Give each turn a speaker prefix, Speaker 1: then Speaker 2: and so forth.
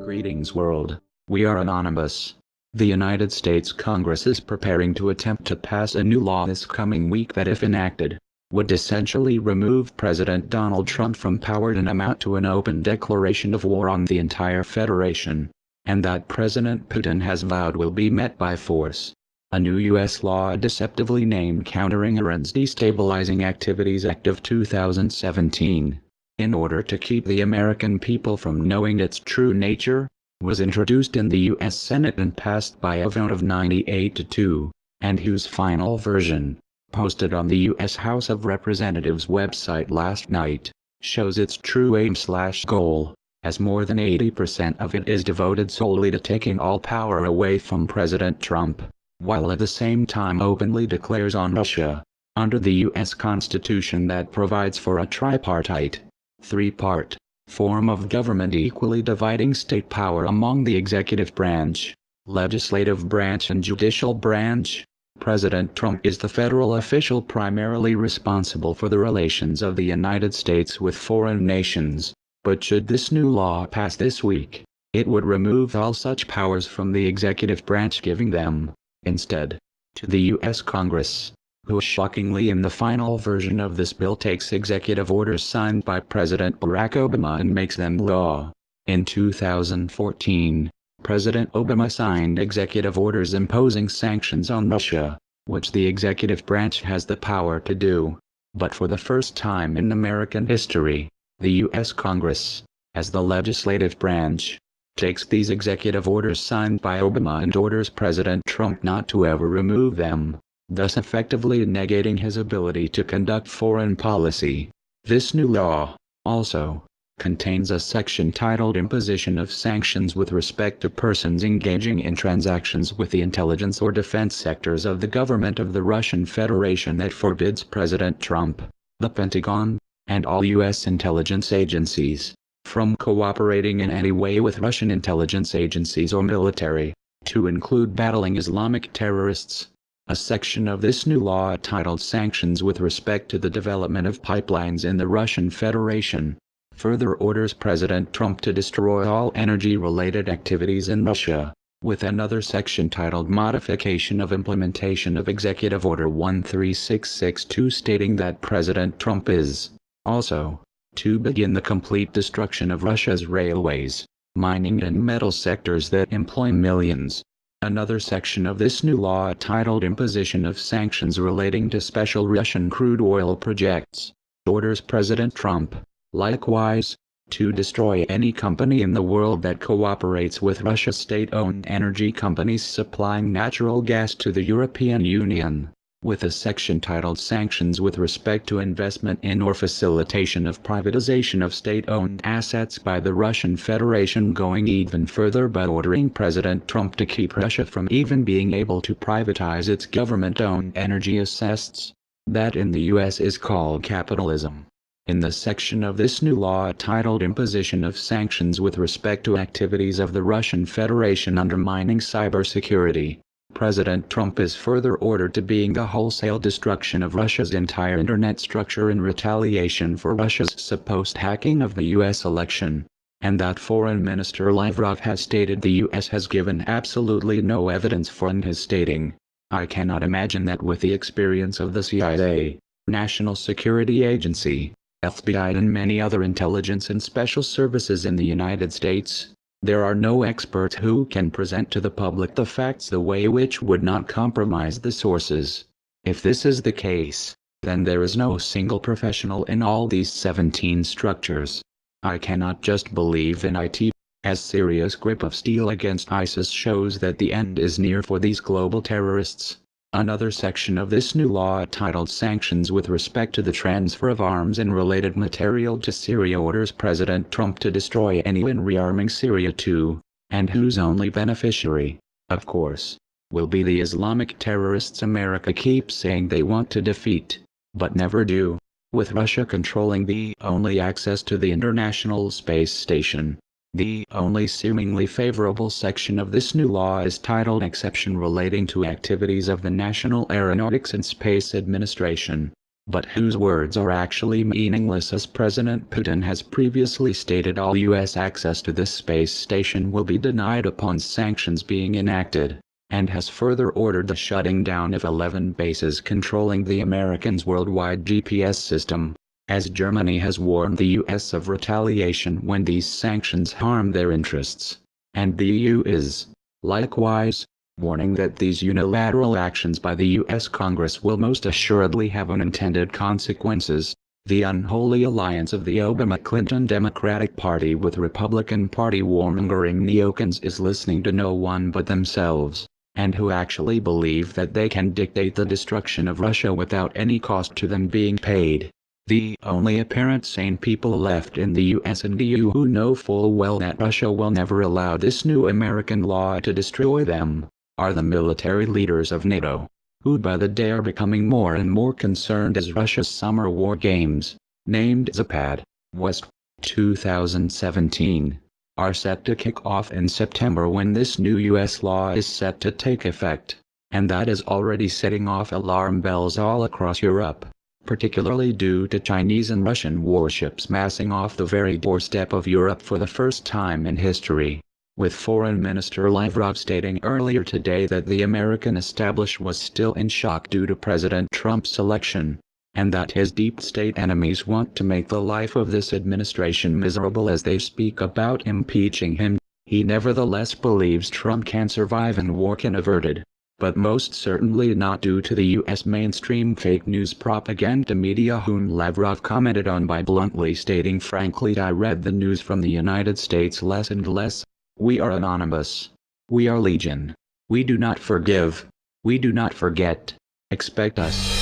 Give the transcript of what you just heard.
Speaker 1: Greetings world. We are Anonymous. The United States Congress is preparing to attempt to pass a new law this coming week that, if enacted, would essentially remove President Donald Trump from power and amount to an open declaration of war on the entire Federation, and that President Putin has vowed will be met by force. A new U.S. law deceptively named Countering Iran's Destabilizing Activities Act of 2017, in order to keep the American people from knowing its true nature, was introduced in the U.S. Senate and passed by a vote of 98-2, and whose final version, posted on the U.S. House of Representatives website last night, shows its true aim/goal, as more than 80% of it is devoted solely to taking all power away from President Trump, while at the same time openly declares on Russia, under the U.S. Constitution that provides for a tripartite, three-part form of government equally dividing state power among the executive branch, legislative branch and judicial branch. President Trump is the federal official primarily responsible for the relations of the United States with foreign nations, but should this new law pass this week, it would remove all such powers from the executive branch, giving them, instead, to the U.S. Congress, who shockingly in the final version of this bill takes executive orders signed by President Barack Obama and makes them law. In 2014, President Obama signed executive orders imposing sanctions on Russia, which the executive branch has the power to do. But for the first time in American history, the U.S. Congress, as the legislative branch, takes these executive orders signed by Obama and orders President Trump not to ever remove them, thus effectively negating his ability to conduct foreign policy. This new law, also, contains a section titled Imposition of Sanctions with respect to persons engaging in transactions with the intelligence or defense sectors of the government of the Russian Federation that forbids President Trump, the Pentagon, and all U.S. intelligence agencies, from cooperating in any way with Russian intelligence agencies or military, to include battling Islamic terrorists. A section of this new law titled Sanctions with respect to the development of pipelines in the Russian Federation, further orders President Trump to destroy all energy-related activities in Russia, with another section titled Modification of Implementation of Executive Order 13662 stating that President Trump is, also, to begin the complete destruction of Russia's railways, mining and metal sectors that employ millions. Another section of this new law titled Imposition of Sanctions relating to special Russian crude oil projects, orders President Trump, likewise, to destroy any company in the world that cooperates with Russia's state-owned energy companies supplying natural gas to the European Union, with a section titled Sanctions with respect to investment in or facilitation of privatization of state-owned assets by the Russian Federation, going even further by ordering President Trump to keep Russia from even being able to privatize its government-owned energy assets. That in the U.S. is called capitalism. In the section of this new law titled Imposition of Sanctions with respect to activities of the Russian Federation undermining cybersecurity, President Trump is further ordered to begin the wholesale destruction of Russia's entire internet structure in retaliation for Russia's supposed hacking of the U.S. election, and that Foreign Minister Lavrov has stated the U.S. has given absolutely no evidence for, and his stating, "I cannot imagine that with the experience of the CIA, National Security Agency, FBI and many other intelligence and special services in the United States, there are no experts who can present to the public the facts the way which would not compromise the sources. If this is the case, then there is no single professional in all these 17 structures. I cannot just believe in it, as Syria's grip of steel against ISIS shows that the end is near for these global terrorists." Another section of this new law titled Sanctions with respect to the transfer of arms and related material to Syria orders President Trump to destroy anyone rearming Syria too, and whose only beneficiary, of course, will be the Islamic terrorists America keeps saying they want to defeat, but never do, with Russia controlling the only access to the International Space Station. The only seemingly favorable section of this new law is titled Exception relating to activities of the National Aeronautics and Space Administration, but whose words are actually meaningless, as President Putin has previously stated all U.S. access to this space station will be denied upon sanctions being enacted, and has further ordered the shutting down of 11 bases controlling the Americans' worldwide GPS system, as Germany has warned the U.S. of retaliation when these sanctions harm their interests, and the EU is, likewise, warning that these unilateral actions by the U.S. Congress will most assuredly have unintended consequences. The unholy alliance of the Obama-Clinton Democratic Party with Republican Party warmongering neocons is listening to no one but themselves, and who actually believe that they can dictate the destruction of Russia without any cost to them being paid. The only apparent sane people left in the US and EU who know full well that Russia will never allow this new American law to destroy them are the military leaders of NATO, who by the day are becoming more and more concerned as Russia's summer war games, named Zapad West 2017, are set to kick off in September when this new US law is set to take effect, and that is already setting off alarm bells all across Europe, particularly due to Chinese and Russian warships massing off the very doorstep of Europe for the first time in history, with Foreign Minister Lavrov stating earlier today that the American establishment was still in shock due to President Trump's election, and that his deep state enemies want to make the life of this administration miserable as they speak about impeaching him. He nevertheless believes Trump can survive and war can averted, but most certainly not due to the U.S. mainstream fake news propaganda media whom Lavrov commented on by bluntly stating, "Frankly, I read the news from the United States less and less. We are anonymous. We are legion. We do not forgive. We do not forget. Expect us."